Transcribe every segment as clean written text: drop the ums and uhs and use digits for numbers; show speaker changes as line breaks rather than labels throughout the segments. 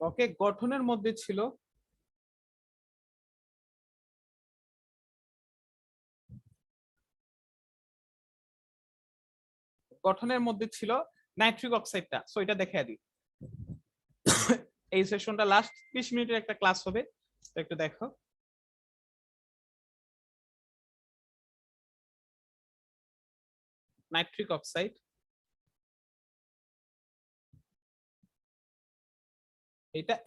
ওকে, গঠনের মধ্যে ছিল নাইট্রিক অক্সাইডটা। সো এটা দেখিয়ে দিই। এই সেশনটা লাস্ট 30 মিনিটের একটা ক্লাস হবে, একটু দেখো। নাইট্রিক অক্সাইড,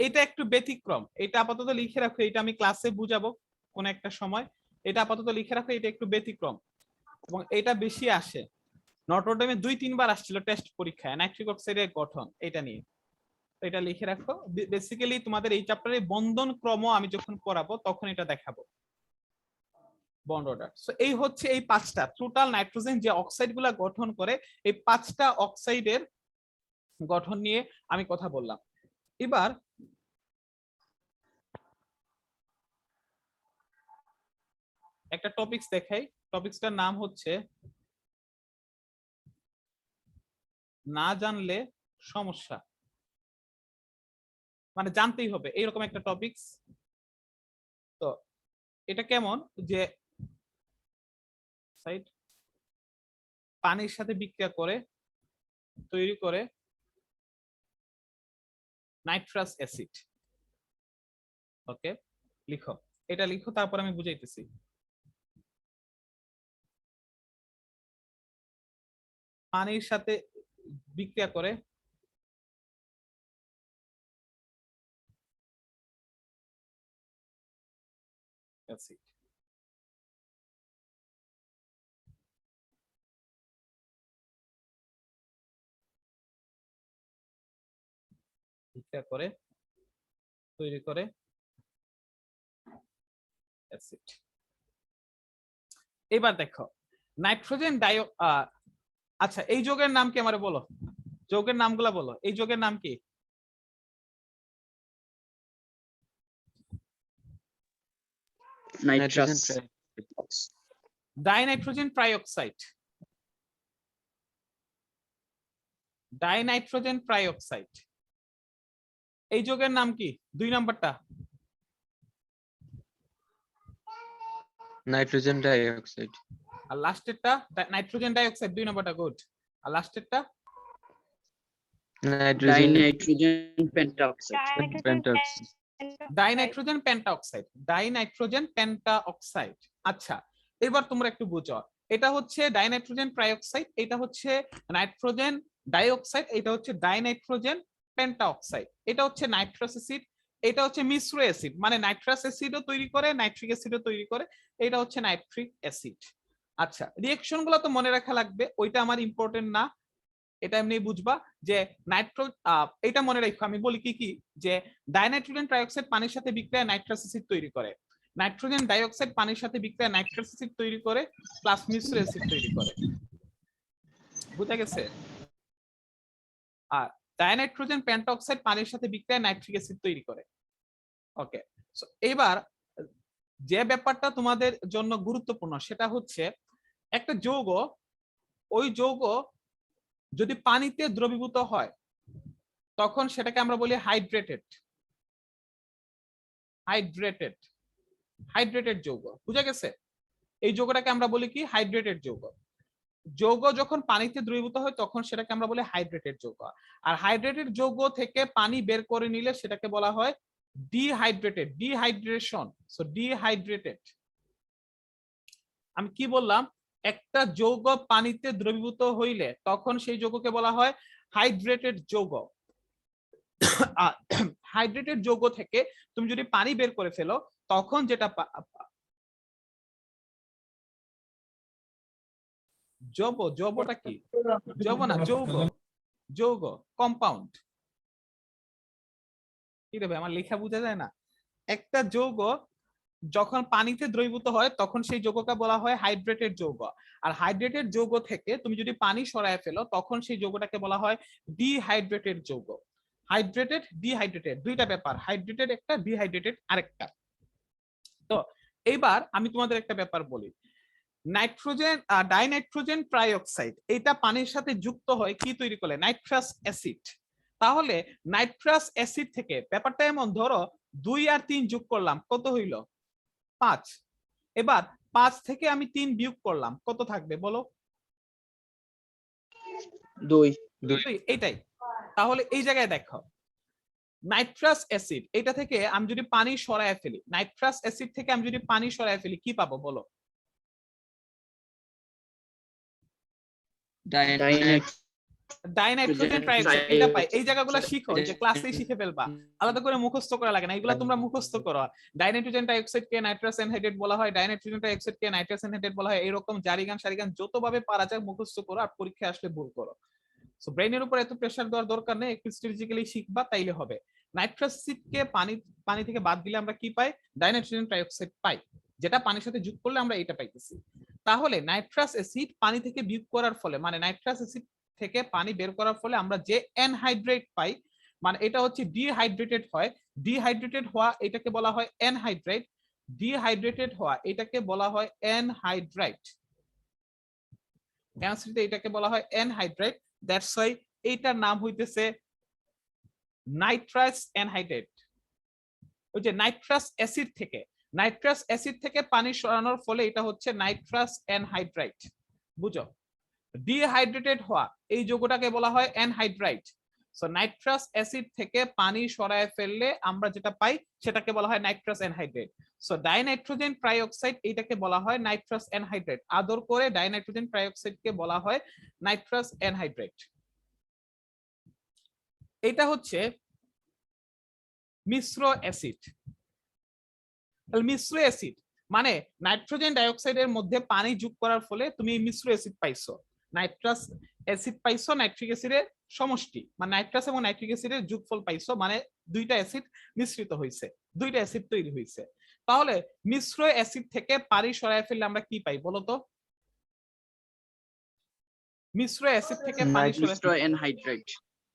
এটা একটু ব্যতিক্রম। এটা আপাতত লিখে রাখো, এটা আমি ক্লাসে বুঝাবো কোন একটা সময়। এটা আপাতত লিখে রাখো, এটা একটু ব্যতিক্রম এবং এটা বেশি আসে। নটরডেমে 2-3 বার আসছিল টেস্ট পরীক্ষায় নাইট্রিক অক্সাইডের গঠন এটা নিয়ে। এটা লিখে রাখো। বেসিক্যালি তোমাদের এই চ্যাপ্টারে বন্ধন ক্রম আমি যখন পড়াবো তখন এটা দেখাবো, বন্ড অর্ডার। সো এই হচ্ছে এই 5টা টোটাল নাইট্রোজেন যে অক্সাইডগুলো গঠন করে, এই 5টা অক্সাইডের গঠন নিয়ে আমি কথা বললাম। এবার একটা টপিকস দেখাই। টপিকসটার নাম হচ্ছে না জানলে সমস্যা, মানে জানতেই হবে এইরকম একটা টপিকস। তো এটা কেমন যে পানির সাথে বিক্রিয়া করে তৈরি করে নাইট্রাস অ্যাসিড। ওকে, লিখো, এটা লিখো, তারপর আমি বুঝাইতেছি। পানির সাথে বিক্রিয়া করে অ্যাসিড। বিক্রিয়া করে তৈরি করে অ্যাসিড। এবার দেখো নাইট্রোজেন আচ্ছা, এই যৌগের নাম কি আমারে বলো, যৌগের নামগুলা বলো। এই যৌগের নাম কি? Dinitrogen trioxide. Dinitrogen trioxide. এই যৌগের নাম কি 2 নাম্বারটা?
Nitrogen dioxide.
আর লাস্টেরটা নাইট্রোজেন ডাইঅক্সাইড 2 নাম্বারটা, গুড। আর লাস্টেরটা
dinitrogen pentoxide.
Dinitrogen pentoxide. Dinitrogen pentoxide. আচ্ছা, এবার তোমরা একটু বুঝো, এটা হচ্ছে ডাইনাইট্রোজেন ট্রাইঅক্সাইড, এটা হচ্ছে নাইট্রোজেন ডাইঅক্সাইড, এটা হচ্ছে ডাইনাইট্রোজেন পেন্টাঅক্সাইড, এটা হচ্ছে নাইট্রাস অ্যাসিড, এটা হচ্ছে মিশ্র অ্যাসিড, মানে নাইট্রাস অ্যাসিডও তৈরি করে নাইট্রিক অ্যাসিডও তৈরি করে, এটা হচ্ছে নাইট্রিক অ্যাসিড। আচ্ছা, রিঅ্যাকশন গুলো তো মনে রাখা লাগবে, ওইটা আমার ইম্পর্টেন্ট না। এটা এমনি বুঝবা যে এটা মনে রাখো, আমি বলি কি কি, যে ডাইনাইট্রোজেন ট্রাইঅক্সাইড পানির সাথে বিক্রিয়ায় নাইট্রাস অ্যাসিড তৈরি করে, নাইট্রোজেন ডাইঅক্সাইড পানির সাথে বিক্রিয়ায় নাইট্রাস অ্যাসিড তৈরি করে, প্লাস মিশ্র অ্যাসিড তৈরি করে। বুঝা গেছে? আর ডাইনাইট্রোজেন পেন্টঅক্সাইড পানির সাথে বিক্রিয়ায় নাইট্রিক অ্যাসিড তৈরি করে। ওকে, সো এবার যে ব্যাপারটা তোমাদের জন্য গুরুত্বপূর্ণ সেটা হচ্ছে একটা যৌগ, ওই যৌগ যদি পানিতে দ্রবীভূত হয় তখন সেটাকে আমরা বলি হাইড্রেটেড, হাইড্রেটেড, হাইড্রেটেড যৌগ। বুঝা গেছে? এই যৌগটাকে আমরা বলি কি? হাইড্রেটেড যৌগ। যৌগ যখন পানিতে দ্রবীভূত হয় তখন সেটাকে আমরা বলি হাইড্রেটেড যৌগ। আর হাইড্রেটেড যৌগ থেকে পানি বের করে নিলে সেটাকে বলা হয় ডিহাইড্রেটেড, ডিহাইড্রেশন। সো ডিহাইড্রেটেড, আমি কি বললাম, একটা যৌগ পানিতে দ্রবীভূত হইলে তখন সেই যৌগকে বলা হয় হাইড্রেটেড যৌগ। হাইড্রেটেড যৌগ থেকে তুমি যদি পানি বের করে ফেলো তখন যেটা যৌগটা কি? যৌগ না, যৌগ, যৌগ, কম্পাউন্ড। কি রে ভাই, আমার লেখা বোঝা যায় না? একটা যৌগ যখন পানিতে দ্রবীভূত হয় তখন সেই যৌগকে বলা হয় হাইড্রেটেড যৌগ। আর হাইড্রেটেড যৌগ থেকে তুমি যদি পানি সরায় ফেলো তখন সেই যৌগটাকে বলা হয় ডিহাইড্রেটেড যৌগ। হাইড্রেটেড, ডিহাইড্রেটেড দুইটা ব্যাপার, হাইড্রেটেড একটা, ডিহাইড্রেটেড আরেকটা। তো এইবার আমি তোমাদের একটা ব্যাপার বলি, নাইট্রোজেন ডাইনাইট্রোজেন ট্রাইঅক্সাইড এটা পানির সাথে যুক্ত হয় কি তৈরি করে? Nitrous acid. তাহলে নাইট্রাস অ্যাসিড থেকে ব্যাপারটা এমন, ধরো 2 আর 3 যোগ করলাম, কত হইল? 5। এবার 5 থেকে আমি 3 বিয়োগ করলাম, কত থাকবে বলো?
2।
এইটাই। তাহলে এই জায়গায় দেখো, নাইট্রাস অ্যাসিড এটা থেকে আমি যদি পানি সরায় ফেলি, নাইট্রাস অ্যাসিড থেকে আমি যদি পানি সরায় ফেলি কি পাবো বলো? ডাইনাইট্রোজেন ট্রাইঅক্সাইড এটা পাই। এই জায়গাগুলো শিখো, যে ক্লাসেই শিখে ফেলবা, আলাদা করে মুখস্থ করা লাগে না, এগুলো তোমরা মুখস্থ করো। ডাইনাইট্রোজেন ট্রাইঅক্সাইড কে নাইট্রাস এনহাইড্রেট বলা হয়, ডাইনাইট্রোজেন ট্রাইঅক্সাইড কে নাইট্রাস এনহাইড্রেট বলা হয়, এরকম জারিগান সারিগান যতভাবে পারা যায় মুখস্থ করো, আর পরীক্ষায় আসলে ভুল করো। সো ব্রেইনের উপর এত প্রেসার দেওয়ার দরকার নেই, একটু স্ট্র্যাটেজিক্যালি শিখবা তাইলে হবে। নাইট্রাস অ্যাসিডকে পানি থেকে বাদ দিলে আমরা কি পাই? ডাইনাইট্রোজেন ট্রাইঅক্সাইড পাই, যেটা পানির সাথে যোগ করলে আমরা এটা পাইতেছি। তাহলে নাইট্রাস অ্যাসিড পানি থেকে বিয়োগ করার ফলে, মানে নাইট্রাস অ্যাসিড থেকে পানি বের করার ফলে আমরা যে এনহাইড্রেট পাই, মানে এটা হচ্ছে ডিহাইড্রেটেড হয়। ডিহাইড্রেটেড হওয়া এটাকে বলা হয় এনহাইড্রেট, ডিহাইড্রেটেড হওয়া এটাকে বলা হয় এনহাইড্রাইট। কেমিস্ট্রিতে এটাকে বলা হয় এনহাইড্রাইট। দ্যাটস ওয়াই এইটার নাম হইতেছে নাইট্রাস এনহাইড্রেট। ওই যে নাইট্রাস অ্যাসিড থেকে, নাইট্রাস অ্যাসিড থেকে পানি সরানোর ফলে এটা হচ্ছে নাইট্রাস এনহাইড্রাইট। বুঝো? ডিহাইড্রেটেড হওয়া এই যৌগটাকে বলা হয় এনহাইড্রাইট। সো নাইট্রাস অ্যাসিড থেকে পানি সরায় ফেললে আমরা যেটা পাই সেটাকে বলা হয় নাইট্রাস এনহাইড্রেট। সো ডাইনাইট্রোজেন ট্রাইঅক্সাইড এটাকে বলা হয় নাইট্রাস এনহাইড্রেট। আদর করে ডাইনাইট্রোজেন ট্রাইঅক্সাইডকে বলা হয় নাইট্রাস এনহাইড্রেট। এটা হচ্ছে মিশ্র অ্যাসিড। মিশ্র অ্যাসিড মানে নাইট্রোজেন ডাইঅক্সাইডের মধ্যে পানি যোগ করার ফলে তুমি মিশ্র অ্যাসিড পাইছো, নাইট্রাস অ্যাসিড পাইছো, নাইট্রিক অ্যাসিডের সমষ্টি, মানে নাইট্রাস এবং নাইট্রিক অ্যাসিডের যোগফল পাইছো, মানে দুইটা অ্যাসিড মিশ্রিত হয়েছে, দুইটা অ্যাসিড তৈরি হয়েছে। তাহলে মিশ্র অ্যাসিড থেকে পানি সরায় ফেললে আমরা কি পাই বলতো? মিশ্র অ্যাসিড থেকে পানি সরায়
মিশ্র এনহাইড্রাইট,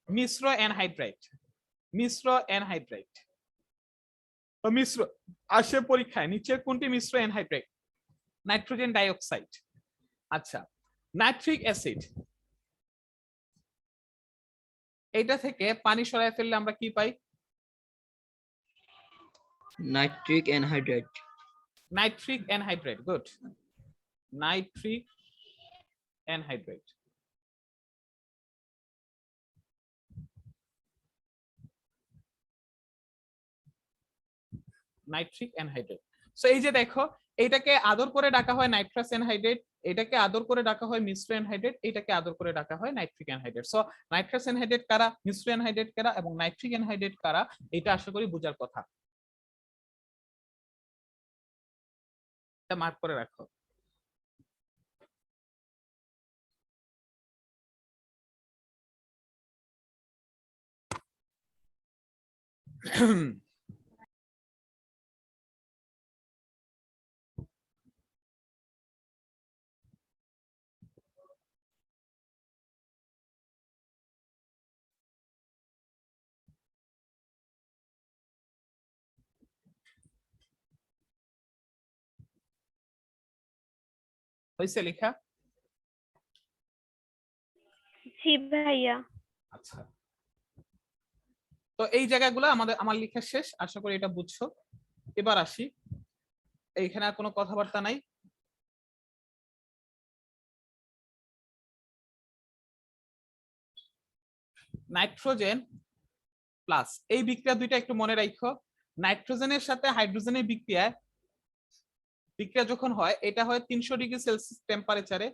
মিশ্র এনহাইড্রাইট, মিশ্র এনহাইড্রাইট। তো মিশ্র আসে পরীক্ষায়, নিচের কোনটি মিশ্র এনহাইড্রেট? Nitrogen dioxide. আচ্ছা, নাইট্রিক অ্যাসিড এটা থেকে পানি সরায় ফেললে আমরা কি পাই?
Nitric anhydride,
nitric anhydride. Good, nitric anhydride. Nitric anhydride. So এই যে দেখো, এটাকে আদর করে ডাকা হয় নাইট্রাস এনহাইড্রেট, এটাকে আদর করে ডাকা হয় মিশ্র এনহাইড্রেট, এটাকে আদর করে ডাকা হয় নাইট্রিক এনহাইড্রেট। সো নাইট্রাস এনহাইড্রেট কারা, মিশ্র এনহাইড্রেট কারা এবং নাইট্রিক এনহাইড্রেট কারা, এটা আশা করি বোঝার কথা। এটা মার্ক করে রাখো। হয়েছে লেখা?
জি ভাইয়া।
আচ্ছা, তো এই জায়গাগুলো আমার লেখা শেষ, আশা করি এটা বুঝছো। এবার আসি, এইখানে আর কোনো কথাবার্তা নাই। নাইট্রোজেন প্লাস এই বিক্রিয়া দুইটা একটু মনে রাখো। নাইট্রোজেনের সাথে হাইড্রোজেনের বিক্রিয়া যখন হয়, এটা হয় 300 ডিগ্রি সেলসিয়াস টেম্পারেচারে,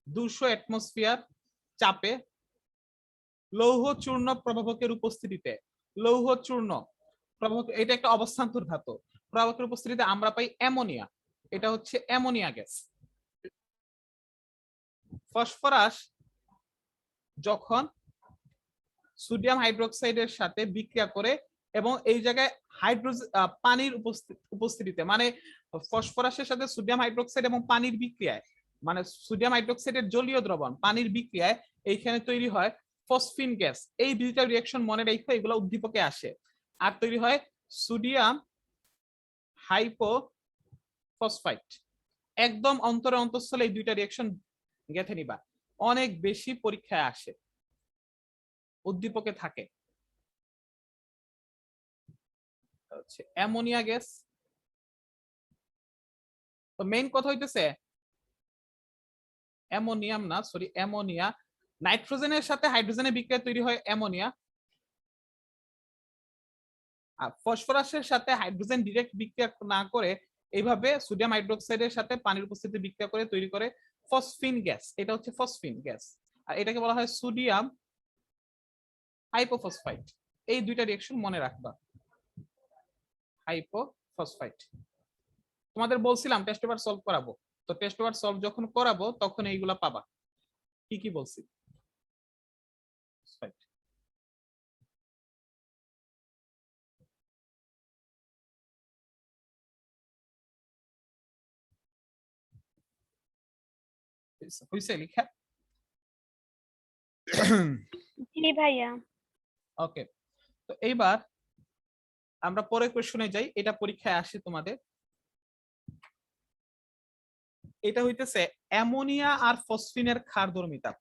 200 অ্যাটমসফিয়ার চাপে, লৌহ চূর্ণ প্রভাবকের উপস্থিতিতে। লৌহ চূর্ণ প্রভাবক, এটা একটা অবস্থান্তর ধাতু, প্রভাবকের উপস্থিতিতে আমরা পাই অ্যামোনিয়া। এটা হচ্ছে অ্যামোনিয়া গ্যাস। ফসফরাস যখন সোডিয়াম হাইড্রোক্সাইডের সাথে বিক্রিয়া করে এবং এই জায়গায় হাইড্রোজেন পানির উপস্থিতিতে, মানে ফসফরাসের সাথে সোডিয়াম হাইড্রোক্সাইড এবং পানির বিক্রিয়ায়, মানে সোডিয়াম হাইড্রোক্সাইডের জলীয় দ্রবণ পানির বিক্রিয়ায় এইখানে তৈরি হয় ফসফিন গ্যাস। এই দুইটা রিঅ্যাকশন মনে রাখো, এগুলো উদ্দীপকে আসে। আর তৈরি হয় সোডিয়াম হাইপোফসফাইট। একদম অন্তরে অন্তঃস্থলে এই দুইটা রিঅ্যাকশন গেঁথে নিবা, অনেক বেশি পরীক্ষায় আসে, উদ্দীপকে থাকে। হচ্ছে অ্যামোনিয়া গ্যাস। তো মেইন কথা হইতেছে অ্যামোনিয়াম না, সরি, অ্যামোনিয়া। নাইট্রোজেনের সাথে হাইড্রোজেনের বিক্রিয়া তৈরি হয় অ্যামোনিয়া। আর ফসফরাসের সাথে হাইড্রোজেন ডিরেক্ট বিক্রিয়া না করে এইভাবে সোডিয়াম হাইড্রোক্সাইডের সাথে পানির উপস্থিতিতে বিক্রিয়া করে তৈরি করে ফসফিন গ্যাস। এটা হচ্ছে ফসফিন গ্যাস, আর এটাকে বলা হয় সোডিয়াম হাইপোফসফাইট। এই দুইটা রিঅ্যাকশন মনে রাখবা, হাইপোফসফাইট। তোমাদের বলছিলাম টেস্ট পেপার সলভ করাবো, তো টেস্ট পেপার সলভ যখন করাবো তখন এইগুলা পাবা। কি কি বলছি? হইছে লিখা?
জি ভাইয়া।
ওকে, তো এইবার আমরা পরের কোশ্চেনে যাই। এটা পরীক্ষায় আসে তোমাদের। এটা হইতেছে অ্যামোনিয়া আর ফসফিনের ক্ষারধর্মিতা।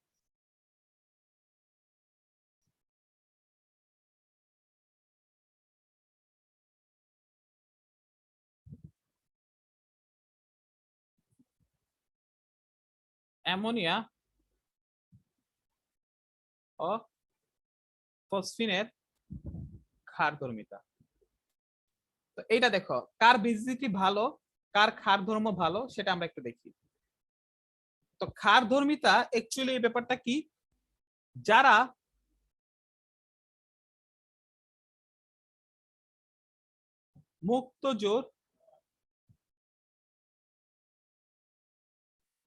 অ্যামোনিয়া ও ফসফিনের ক্ষারধর্মিতা। তো এইটা দেখো, কার বেসিসিটি ভালো, কার ক্ষারধর্ম ভালো, সেটা আমরা একটু দেখি। তো ক্ষারধর্মিতা অ্যাকচুয়ালি এই ব্যাপারটা কি, যারা মুক্ত জোর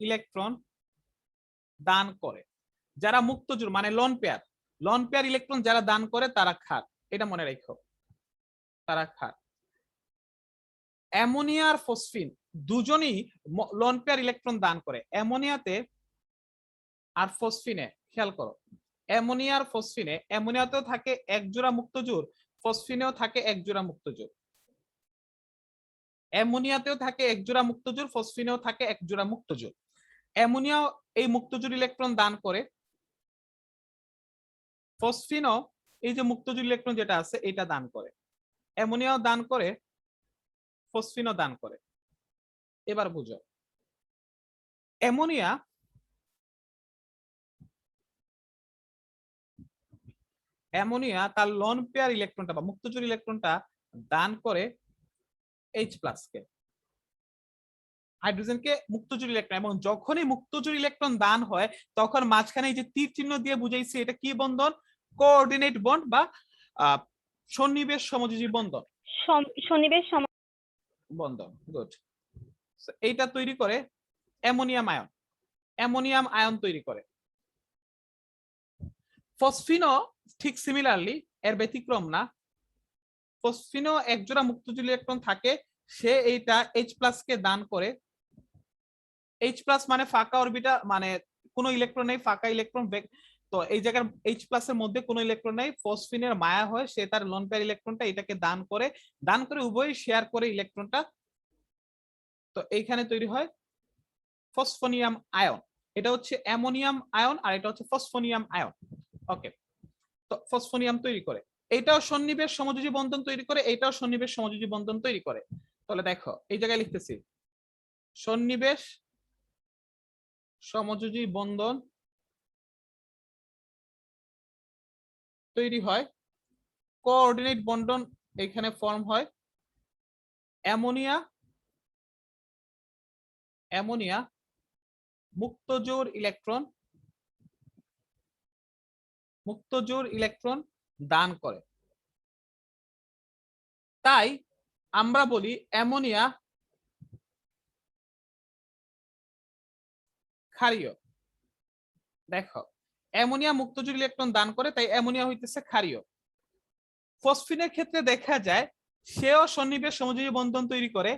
ইলেকট্রন দান করে, যারা মুক্ত জোর মানে লন পেয়ার ইলেকট্রন যারা দান করে তারা ক্ষার। এটা মনে রাখো, তারা ক্ষার। অ্যামোনিয়া আর ফসফিন দুজনই লন পেয়ার ইলেকট্রন দান করে। অ্যামোনিয়াতে আর ফসফিনে খেয়াল করো, অ্যামোনিয়া আর ফসফিনে, অ্যামোনিয়াতেও থাকে এক জোড়া মুক্ত জোড়, ফসফিনেও থাকে এক জোড়া মুক্ত জোড়। অ্যামোনিয়াতেও থাকে এক জোড়া মুক্ত জোড়, ফসফিনেও থাকে এক জোড়া মুক্ত জোড়। অ্যামোনিয়া এই মুক্ত জোড় ইলেকট্রন দান করে, ফসফিনও এই যে মুক্ত জোড় ইলেকট্রন যেটা আছে এটা দান করে। অ্যামোনিয়াও দান করে, ফসফিনও দান করে। এবার বুঝো, অ্যামোনিয়া তার লন পেয়ার ইলেকট্রনটা বা মুক্তজোড় ইলেকট্রনটা দান করে H+ কে, হাইড্রোজেনকে মুক্তজোড় ইলেকট্রন। এবং যখনই মুক্তজোড় ইলেকট্রন দান হয় তখন মাঝখানে এই যে তীর চিহ্ন দিয়ে বুঝাইছি, এটা কি বন্ধন? কোঅর্ডিনেট বন্ড বা সন্নিবেশ সমযোজী বন্ধন।
সন্নিবেশ
বন্ধন, গুড। এইটা তৈরি করে অ্যামোনিয়াম আয়ন তৈরি করে। ফসফিনও ঠিক সিমিলারলি, এর ব্যতিক্রম না, ফসফিনও এক জোড়া মুক্তজোড় ইলেকট্রন থাকে, সে এইটা H+ কে দান করে। H+ মানে ফাঁকা অরবিটাল, মানে কোনো ইলেকট্রন নেই, ফাঁকা ইলেকট্রন। তো এই জায়গার H+ এর মধ্যে কোনো ইলেকট্রন নেই, ফসফিনের মায়া হয়, সে তার লোন পেয়ার ইলেকট্রনটা এটাকে দান করে উভয়ই শেয়ার করে ইলেকট্রনটা। তো এইখানে তৈরি হয় ফসফোনিয়াম আয়ন। এটা হচ্ছে অ্যামোনিয়াম আয়ন আর এটা হচ্ছে ফসফোনিয়াম আয়ন। ওকে, তো ফসফোনিয়াম তৈরি করে, এটাও সন্নিবেশ সমযোজী বন্ধন তৈরি করে, এটাও সন্নিবেশ সমযোজী বন্ধন তৈরি করে। তাহলে দেখো এই জায়গায় লিখতেছি সন্নিবেশ সমযোজী বন্ধন তৈরি হয়, কোঅর্ডিনেট বন্ধন এখানে ফর্ম হয়। অ্যামোনিয়া মুক্তজোড় ইলেকট্রন দান করে। তাই আমরা বলি অ্যামোনিয়া ক্ষারীয়। দেখো অ্যামোনিয়া মুক্তজোড় ইলেকট্রন দান করে, তাই অ্যামোনিয়া হইতেছে ক্ষারীয়। ফসফিনের ক্ষেত্রে দেখা যায় সেও সন্নিবেশ সমযোজী বন্ধন তৈরি করে।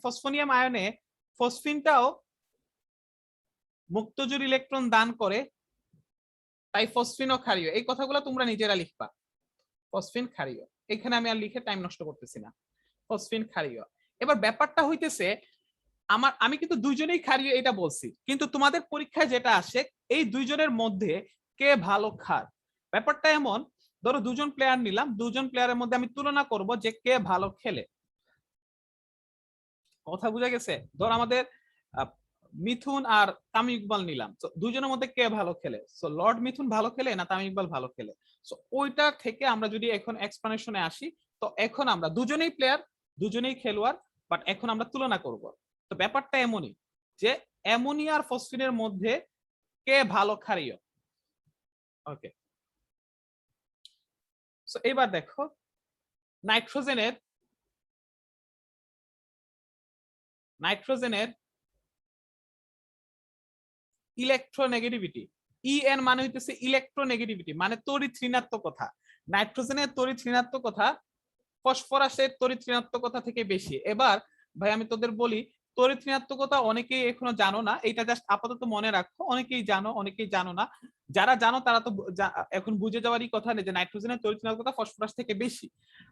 ফসফোনিয়াম আয়নে ফসফিনটাও মুক্তজোড় ইলেকট্রন দান করে, তাই ফসফিনও ক্ষারীয়। এই কথাগুলো তোমরা নিজেরা লিখবা, ফসফিন ক্ষারীয়। এখানে আমি আর লিখে টাইম নষ্ট করতেছি না, ফসফিন ক্ষারীয়। এবার ব্যাপারটা হইতেছে আমি কিন্তু দুইজনেই ক্ষারীয় এটা বলছি, কিন্তু তোমাদের পরীক্ষায় যেটা আসে এই দুইজনের মধ্যে কে ভালো ক্ষার। ব্যাপারটা এমন, ধরো দুজন প্লেয়ার নিলাম, দুজন প্লেয়ারের মধ্যে আমি তুলনা করব যে কে ভালো খেলে। কথা বুঝা গেছে? ধর আমাদের মিথুন আর তামিম ইকবাল নিলাম, তো দুজনের মধ্যে কে ভালো খেলে? সো লর্ড মিথুন ভালো খেলে না তামিম ইকবাল ভালো খেলে? সো ওইটা থেকে আমরা যদি এখন এক্সপ্লেনেশনে আসি, তো এখন আমরা দুজনেই প্লেয়ার, দুজনেই খেলোয়াড়, বাট এখন আমরা তুলনা করব। তো ব্যাপারটা এমনই যে অ্যামোনিয়া আর ফসফিনের মধ্যে কে ভালো ক্ষারীয়। ওকে, সো এবার দেখো নাইট্রোজেনের ইলেকট্রোনেগেটিভিটি, EN মানে হইতেছে ইলেকট্রোনেগেটিভিটি, মানে তড়িৎ ঋণাত্মকতা। নাইট্রোজেনের তড়িৎ ঋণাত্মকতা ফসফরাসের তড়িৎ ঋণাত্মকতা থেকে বেশি। এবার ভাই আমি তোদের বলি, তড়িৎ ঋণাত্মকতা অনেকেই এখনো জানো না, এটা জাস্ট আপাতত মনে রাখো, অনেকেই জানো অনেকেই জানো না। যারা জানো তারা তো এখন বুঝে যাওয়ারই কথা নেই যে নাইট্রোজেনের তড়িৎ ঋণাত্মকতা ফসফরাস থেকে বেশি।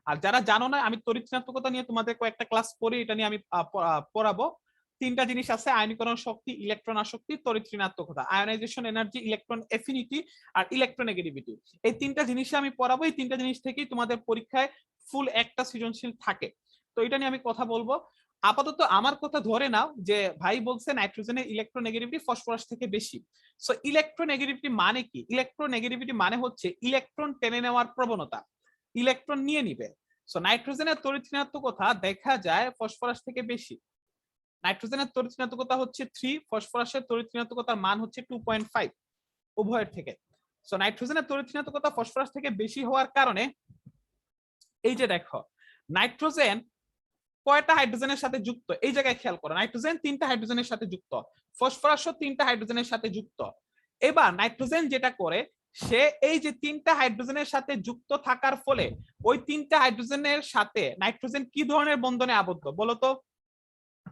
আর যারা জানো না, আমি তড়িৎ ঋণাত্মকতা নিয়ে তোমাদের কয়েকটা ক্লাস পড়ি, এটা নিয়ে আমি পড়াবো। তিনটা জিনিস আছে: আয়নীকরণ শক্তি, ইলেকট্রন আসক্তি, তড়িৎ ঋণাত্মকতা, আয়োনাইজেশন এনার্জি, ইলেকট্রন এফিনিটি আর ইলেকট্রোনেগেটিভিটি। এই তিনটা জিনিস আমি পড়াবো, এই তিনটা জিনিস থেকেই তোমাদের পরীক্ষায় ফুল একটা সৃজনশীল থাকে। তো এটা নিয়ে আমি কথা বলবো। আপাতত আমার কথা ধরে নাও যে ভাই বলছে নাইট্রোজেনের ইলেকট্রোনেগেটিভিটি ফসফরাস থেকে বেশি। সো ইলেকট্রোনেগেটিভিটি মানে কি? ইলেকট্রোনেগেটিভিটি মানে হচ্ছে ইলেকট্রন টেনে নেওয়ার প্রবণতা, ইলেকট্রন নিয়ে নিবে। সো নাইট্রোজেনের তড়িৎ ঋণাত্মকতা দেখা যায় ফসফরাস থেকে বেশি। নাইট্রোজেনের তড়িৎ ঋণাত্মকতা হচ্ছে 3, ফসফরাসের তড়িৎ ঋণাত্মকতার মান হচ্ছে 2.5 উভয়ের থেকে। সো নাইট্রোজেনের তড়িৎ ঋণাত্মকতা ফসফরাস থেকে বেশি হওয়ার কারণে এই যে দেখো নাইট্রোজেন কয়টা হাইড্রোজেনের সাথে যুক্ত, এই জায়গায় খেয়াল করো, নাইট্রোজেন 3টা হাইড্রোজেনের সাথে যুক্ত, ফসফরাসও 3টা হাইড্রোজেনের সাথে যুক্ত। এবার নাইট্রোজেন যেটা করে, সে এই যে 3টা হাইড্রোজেনের সাথে যুক্ত থাকার ফলে ওই 3টা হাইড্রোজেনের সাথে নাইট্রোজেন কি ধরনের বন্ধনে আবদ্ধ বলতো?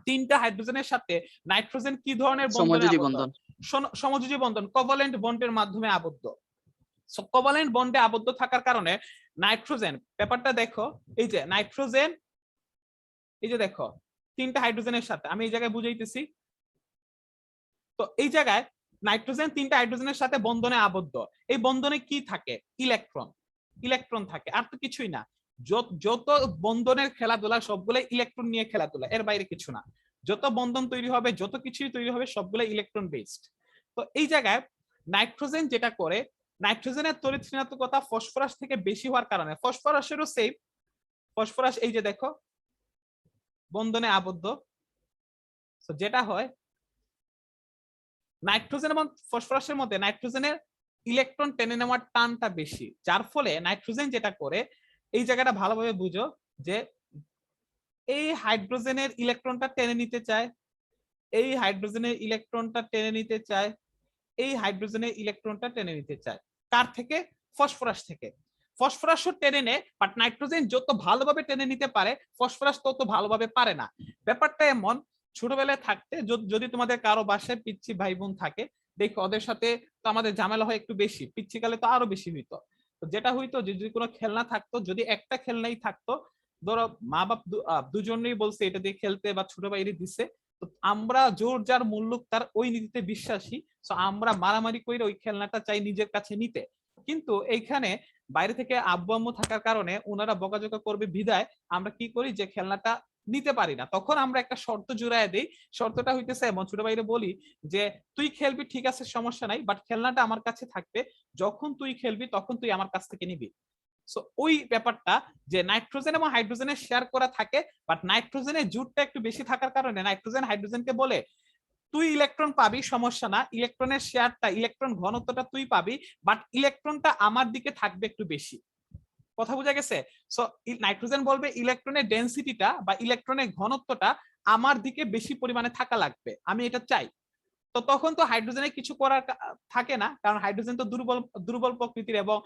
3টা হাইড্রোজেনের সাথে নাইট্রোজেন কি ধরনের বন্ধনে
সমযোজী
আবদ্ধ?
বন্ধন।
সমযোজী বন্ধন, কোভালেন্ট বন্ডের মাধ্যমে আবদ্ধ। সো কোভালেন্ট বন্ডে আবদ্ধ থাকার কারণে নাইট্রোজেন, ব্যাপারটা দেখো, এই যে নাইট্রোজেন, এই যে দেখো 3টা হাইড্রোজেনের সাথে, আমি এই জায়গায় বুঝাইতেছি। তো এই জায়গায় নাইট্রোজেন 3টা হাইড্রোজেনের সাথে বন্ধনে আবদ্ধ। এই বন্ধনে কি থাকে? ইলেকট্রন থাকে, আর তো কিছুই না। যত বন্ধনের খেলাধুলা সবগুলো ইলেকট্রন নিয়ে খেলাধুলা, এর বাইরে কিছু না। যত বন্ধন তৈরি হবে, যত কিছুই তৈরি হবে, সবগুলো ইলেকট্রন বেসড। তো এই জায়গায় নাইট্রোজেন যেটা করে, নাইট্রোজেনের তড়িৎ ঋণাত্মকতা ফসফরাস থেকে বেশি হওয়ার কারণে, ফসফরাসেরও সেম, ফসফরাস এই যে দেখো বন্ধনে আবদ্ধ। যেটা হয় নাইট্রোজেন এবং ফসফরাসের মধ্যে নাইট্রোজেনের ইলেকট্রন টেনে নেওয়ার টানটা বেশি, যার ফলে নাইট্রোজেন যেটা করে, এই জায়গাটা ভালোভাবে বুঝো, যে এই হাইড্রোজেনের ইলেকট্রনটা টেনে নিতে চায়, এই হাইড্রোজেনের ইলেকট্রনটা টেনে নিতে চায়, এই হাইড্রোজেনের ইলেকট্রনটা টেনে নিতে চায়। কার থেকে? ফসফরাস থেকে। ফসফরাসও টেনে নেয়, বাট নাইট্রোজেন যত ভালোভাবে টেনে নিতে পারে ফসফরাস তত ভালোভাবে পারে না। ব্যাপারটা এমন, ছোটবেলায় থাকতে যদি তোমাদের কারো বাসায় পিচ্ছি ভাই বোন থাকে, দেখো ওদের সাথে তো আমাদের ঝামেলা হয় একটু বেশি, পিচ্ছি কালে তো আরো বেশি হইতো। তো যেটা হইতো যে যদি কোনো খেলনা থাকতো, যদি একটা খেলনাই থাকতো, ধরো মা বাপ দুজনেই বলছে এটা দিয়ে খেলতে বা ছোট ভাইরে দিছে, তো আমরা জোর যার মুল্লুক তার ওই নীতিতে বিশ্বাসী, তো আমরা মারামারি করে ওই খেলনাটা চাই নিজের কাছে নিতে। কিন্তু এইখানে বাইরে থেকে আব্বু আম্মু থাকার কারণে ওনারা বকাঝকা করবে বিধায় আমরা কি করি যে খেলনাটা নিতে পারি না। তখন আমরা একটা শর্ত জুড়ায় দেই, শর্তটা হইতেছে এমন, ছোট ভাইরে বলি যে তুই খেলবি ঠিক আছে সমস্যা নাই, বাট খেলনাটা আমার কাছে থাকবে, যখন তুই খেলবি তখন তুই আমার কাছ থেকে নিবি। সো ওই ব্যাপারটা যে নাইট্রোজেন এবং হাইড্রোজেনের শেয়ার করা থাকে, বাট নাইট্রোজেনের জুটটা একটু বেশি থাকার কারণে নাইট্রোজেন হাইড্রোজেনকে বলে তুই ইলেকট্রন পাবি সমস্যা না, ইলেকট্রনের শেয়ারটা ইলেকট্রন ঘনত্বটা তুই পাবি, বাট ইলেকট্রনটা আমার দিকে থাকবে একটু বেশি। কথা বোঝা গেছে? সো নাইট্রোজেন বলবে ইলেকট্রনের ডেনসিটিটা বা ইলেকট্রনের ঘনত্বটা আমার দিকে বেশি পরিমাণে থাকা লাগবে, আমি এটা চাই। তো তখন তো হাইড্রোজেনের কিছু করার থাকে না, কারণ হাইড্রোজেন তো দুর্বল দুর্বল প্রকৃতির, এবং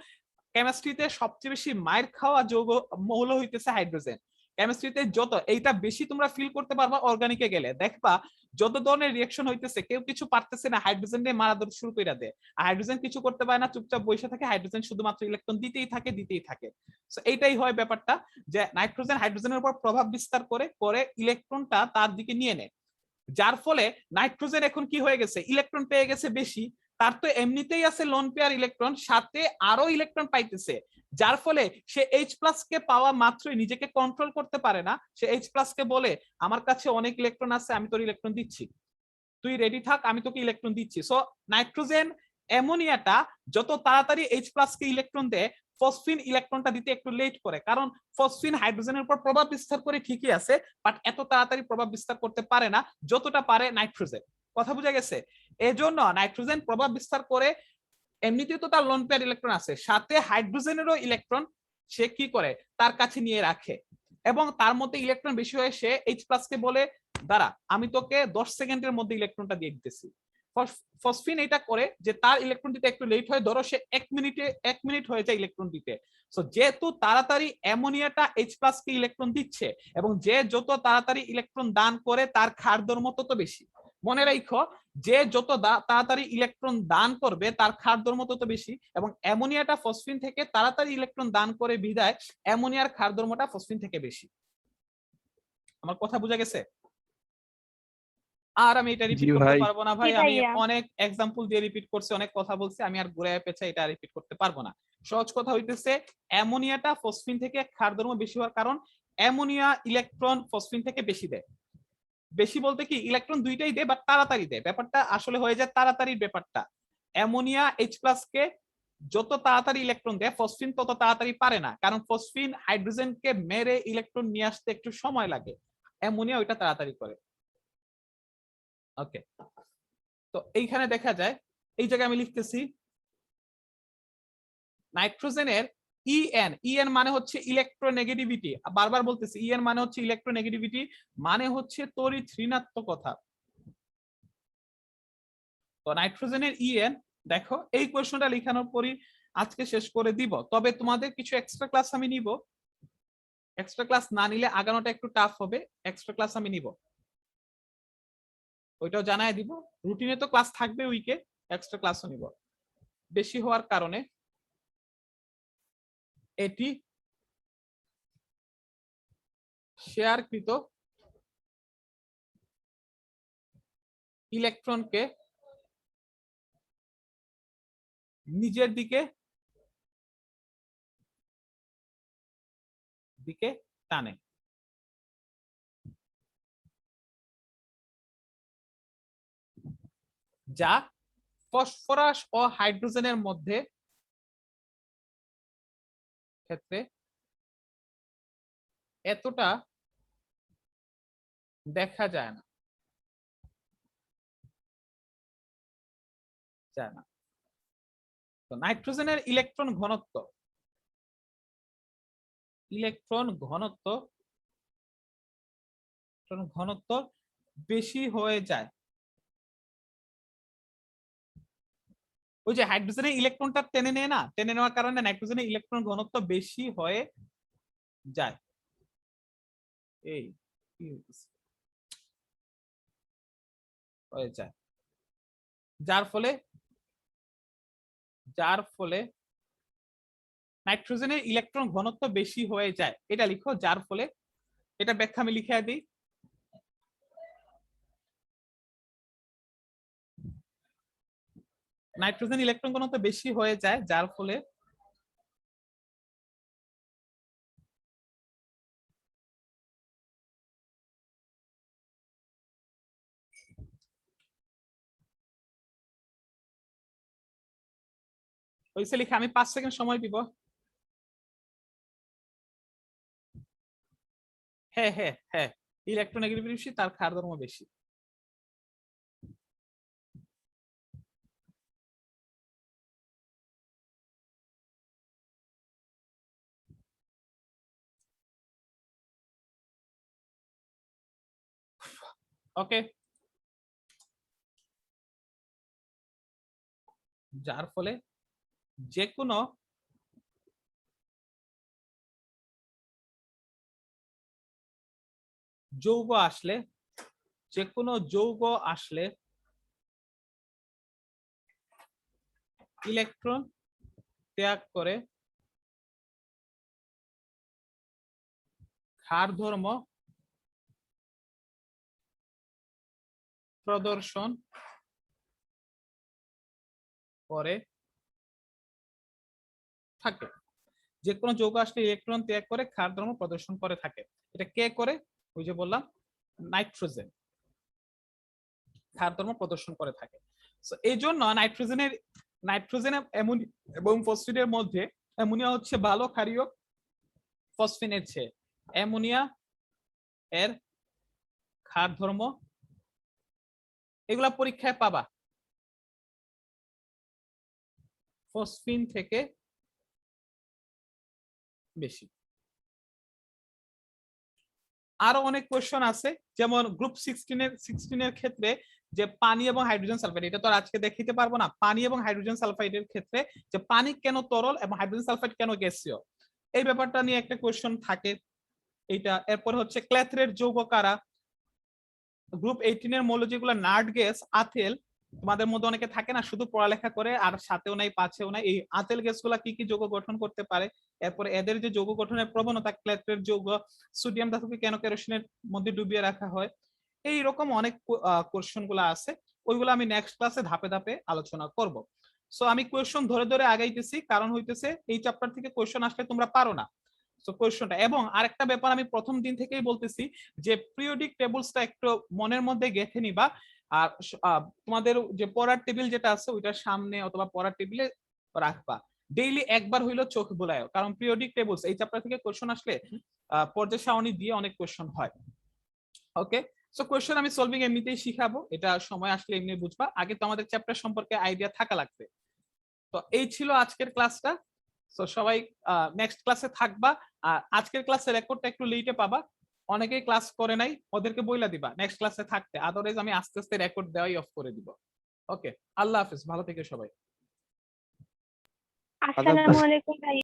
কেমিস্ট্রিতে সবচেয়ে বেশি মায়ের খাওয়া যৌগ মৌল হইতেছে হাইড্রোজেন। কেমিস্ট্রিতে যত এইটা বেশি তোমরা ফিল করতে পারবা অর্গানিকে গেলে, দেখবা যত ধরনের রিঅ্যাকশন হইতেছে কেউ কিছু পারতেছে না, হাইড্রোজেন নিয়ে মারা শুরু করে দেয়। আর হাইড্রোজেন কিছু করতে পারে না, চুপচাপ বসে থাকে, হাইড্রোজেন শুধুমাত্র ইলেকট্রন দিতেই থাকে দিতেই থাকে। সো এইটাই হয় ব্যাপারটা, যে নাইট্রোজেন হাইড্রোজেনের উপর প্রভাব বিস্তার করে করে ইলেকট্রনটা তার দিকে নিয়ে নেয়, যার ফলে নাইট্রোজেন এখন কি হয়ে গেছে, ইলেকট্রন পেয়ে গেছে বেশি, তার তো এমনিতেই আছে লোন পেয়ার ইলেকট্রন, সাথে আরো ইলেকট্রন পাইতেছে, যার ফলে সে H+ কে পাওয়া মাত্রই নিজেকে কন্ট্রোল করতে পারে না, সে H+ কে বলে আমার কাছে অনেক ইলেকট্রন আছে, আমি তোর ইলেকট্রন দিচ্ছি, তুই রেডি থাক, আমি তোকে ইলেকট্রন দিচ্ছি। সো নাইট্রোজেন অ্যামোনিয়াটা যত তাড়াতাড়ি H+ কে ইলেকট্রন দেয়, ফসফিন ইলেকট্রনটা দিতে একটু লেট করে, কারণ ফসফিন হাইড্রোজেনের উপর প্রভাব বিস্তার করে ঠিকই আছে, বাট এত তাড়াতাড়ি প্রভাব বিস্তার করতে পারে না যতটা পারে নাইট্রোজেন। কথা বোঝা গেছে? এজন্য নাইট্রোজেন প্রভাব বিস্তার করে, এমনিতেই তো তার লোন পেয়ার ইলেকট্রন আছে, সাথে হাইড্রোজেনেরও ইলেকট্রন সে কি করে তার কাছে নিয়ে রাখে, এবং তার মধ্যে ইলেকট্রন বেশি হয়ে সে H+ কে বলে দাঁড়া আমি তোকে 10 সেকেন্ডের মধ্যে ইলেকট্রনটা দিয়ে দিতেছি। ফসফিন এটা করে যে তার ইলেকট্রন দিতে একটু লেট হয়, ধরো সে 1 মিনিট হয়ে যায় ইলেকট্রন দিতে। সো যেহেতু তাড়াতাড়ি অ্যামোনিয়াটা H+ কে ইলেকট্রন দিচ্ছে, এবং যে যত তাড়াতাড়ি ইলেকট্রন দান করে তার ক্ষার ধর্ম তত বেশি। মনে রাখো, যে যত তাড়াতাড়ি ইলেকট্রন দান করবে তার ক্ষার ধর্ম তত বেশি, এবং অ্যামোনিয়াটা ফসফিন থেকে তাড়াতাড়ি ইলেকট্রন দান করে বিধায় অ্যামোনিয়ার ক্ষার ধর্মটা ফসফিন থেকে বেশি। আমার কথা বোঝা গেছে? আর আমি এটা
জি
রিপিট করতে
ভাই।
পারবো না ভাই,
জি
আমি
ভাইয়া।
অনেক এক্সাম্পল দিয়ে রিপিট করছি, অনেক কথা বলছি, আমি আর ঘুরে পেঁচে এটা রিপিট করতে পারবো না। সহজ কথা হইতেছে অ্যামোনিয়াটা ফসফিন থেকে ক্ষার ধর্ম বেশি হওয়ার কারণ অ্যামোনিয়া ইলেকট্রন ফসফিন থেকে বেশি দেয়। বেশি বলতে কি ইলেকট্রন দুইটাই দেয়, বাট তাড়াতাড়ি দেয়, ব্যাপারটা আসলে হয়ে যায় তাড়াতাড়ির ব্যাপারটা। অ্যামোনিয়া H+ কে যত তাড়াতাড়ি ইলেকট্রন দেয় ফসফিন তত তাড়াতাড়ি পারে না, কারণ ফসফিন হাইড্রোজেনকে মেরে ইলেকট্রন নিয়ে আসতে একটু সময় লাগে, অ্যামোনিয়া ওইটা তাড়াতাড়ি করে। ওকে, তো এইখানে দেখা যায়, এই জায়গায় আমি লিখতেছি নাইট্রোজেনের ইএন মানে হচ্ছে ইলেকট্রোনেগেটিভিটি, বারবার বলতেছি ইএন মানে হচ্ছে ইলেকট্রোনেগেটিভিটি, মানে হচ্ছে তড়িৎ ঋণাত্মকতা। তো নাইট্রোজেনের ইএন দেখো, এই কোয়েশ্চনটা লেখানোর পরই আজকে শেষ করে দিব, তবে তোমাদের কিছু এক্সট্রা ক্লাস আমি নিব, এক্সট্রা ক্লাস না নিলে আগানোটা একটু টাফ হবে, এক্সট্রা ক্লাস আমি নিব, ওইটাও জানাই দিব। রুটিনে তো ক্লাস থাকবে উইকে, এক্সট্রা ক্লাসও নিব। বেশি হওয়ার কারণে এটি শেয়ারকৃত ইলেকট্রনকে নিজের দিকে দিকে টানে। যা ফসফরাস ও হাইড্রোজেনের মধ্যে ক্ষেত্রে এতটা দেখা যায় না, যায় না। তো নাইট্রোজেনের ইলেকট্রন ঘনত্ব, ইলেকট্রন ঘনত্ব ঘনত্ব বেশি হয়ে যায় ওই যে হাইড্রোজেনের ইলেকট্রনটা টেনে নেয় না, টেনে নেওয়ার কারণে নাইট্রোজেনের ইলেকট্রন ঘনত্ব বেশি হয়ে যায়। এই কি হইতেছে? হয়ে যায়, যার ফলে নাইট্রোজেনের ইলেকট্রন ঘনত্ব বেশি হয়ে যায়, এটা লিখো। যার ফলে, এটা ব্যাখ্যা আমি লিখে দিই। নাইট্রোজেন ইলেকট্রন ঘনত্ব বেশি হয়ে যায়, যার ফলে হয়েছে লিখে আমি 5 সেকেন্ড সময় দিব। হ্যাঁ হ্যাঁ হ্যাঁ, ইলেকট্রোনেগেটিভিটি বেশি, তার ক্ষার ধর্ম বেশি। ওকে, যার ফলে যে কোনো যৌগ আসলে, ইলেকট্রন ত্যাগ করে ক্ষার ধর্ম প্রদর্শন করে থাকে। যে কোনো যৌগ আসলে ইলেকট্রন ত্যাগ করে ক্ষার ধর্ম প্রদর্শন করে থাকে। এটা কে করে? ওই যে বললাম, নাইট্রোজেন ক্ষার ধর্ম প্রদর্শন করে থাকে। এই জন্য নাইট্রোজেন এবং ফসফেটের মধ্যে অ্যামোনিয়া হচ্ছে ভালো ক্ষারীয় ফসফেনের চেয়ে। অ্যামোনিয়া এর ক্ষার ধর্ম, এগুলা পরীক্ষায় পাবা, ফসফিন থেকে বেশি। আরো অনেক কোয়েশ্চন আছে, যেমন গ্রুপ 16 এর ক্ষেত্রে যে পানি এবং হাইড্রোজেন সালফাইড, এটা তো আর আজকে দেখাইতে পারবো না। পানি এবং হাইড্রোজেন সালফাইডের ক্ষেত্রে যে পানি কেন তরল এবং হাইড্রোজেন সালফাইড কেন গ্যাসীয়, এই ব্যাপারটা নিয়ে একটা কোয়েশ্চন থাকে এইটা। এরপর হচ্ছে ক্ল্যাথরেট যৌগ কারা। গ্রুপ 18 এর মৌল যেগুলো নার্ড গ্যাস, আথেল, তোমাদের মধ্যে অনেকে থাকে না শুধু পড়ালেখা করে আর সাথেও নাই পাঁচেও নাই, এই আথেল গ্যাসগুলা কি কি যৌগ গঠন করতে পারে, এরপরে এদের যে যৌগ গঠনের প্রবণতা, ক্ল্যাথরেট যৌগ, সোডিয়াম ধাতুকে কেন কেরোসিনের মধ্যে ডুবিয়ে রাখা হয়, এই রকম অনেক কোশ্চেন গুলো আছে। ওইগুলো আমি নেক্সট ক্লাসে ধাপে ধাপে আলোচনা করব। সো আমি কোয়েশ্চন ধরে ধরে আগাইতেছি, কারণ হইতেছে এই চ্যাপ্টার থেকে কোয়েশ্চন আসলে তোমরা পারো না। সো কোয়েশ্চনটা, এবং আরেকটা ব্যাপার আমি প্রথম দিন থেকেই বলতেছি যে পিরিয়ডিক টেবিলসটা একটু মনের মধ্যে গেঁথে নিবা। আর তোমাদের যে পড়ার টেবিল যেটা আছে ওইটার সামনে অথবা পড়ার টেবিলে রাখবা। ডেইলি একবার হইলো চোখ বোলায়, কারণ পিরিয়ডিক টেবিলস এই চ্যাপ্টার থেকে কোশ্চেন আসলে পর্যায় সারণী দিয়ে অনেক কোশ্চেন হয়। ওকে, সো কোশ্চেন আমি সলভিং এমনিতেই শিখাবো, এটা সময় আসলে এমনি বুঝবা। আগে তো আমাদের চ্যাপ্টার সম্পর্কে আইডিয়া থাকা লাগবে। তো এই ছিল আজকের ক্লাসটা। সো সবাই নেক্সট ক্লাসে থাকবা। আর আজকের ক্লাসের রেকর্ডটা একটু লেটে পাবা, অনেকেই ক্লাস করে নাই, ওদেরকে বইলা দিবা নেক্সট ক্লাসে থাকতে, আদারওয়াইজ আমি আস্তে আস্তে রেকর্ড দেওয়াই অফ করে দিব। ওকে, আল্লাহ হাফেজ, ভালো থেকে সবাই।
আসসালামু আলাইকুম ভাইয়া।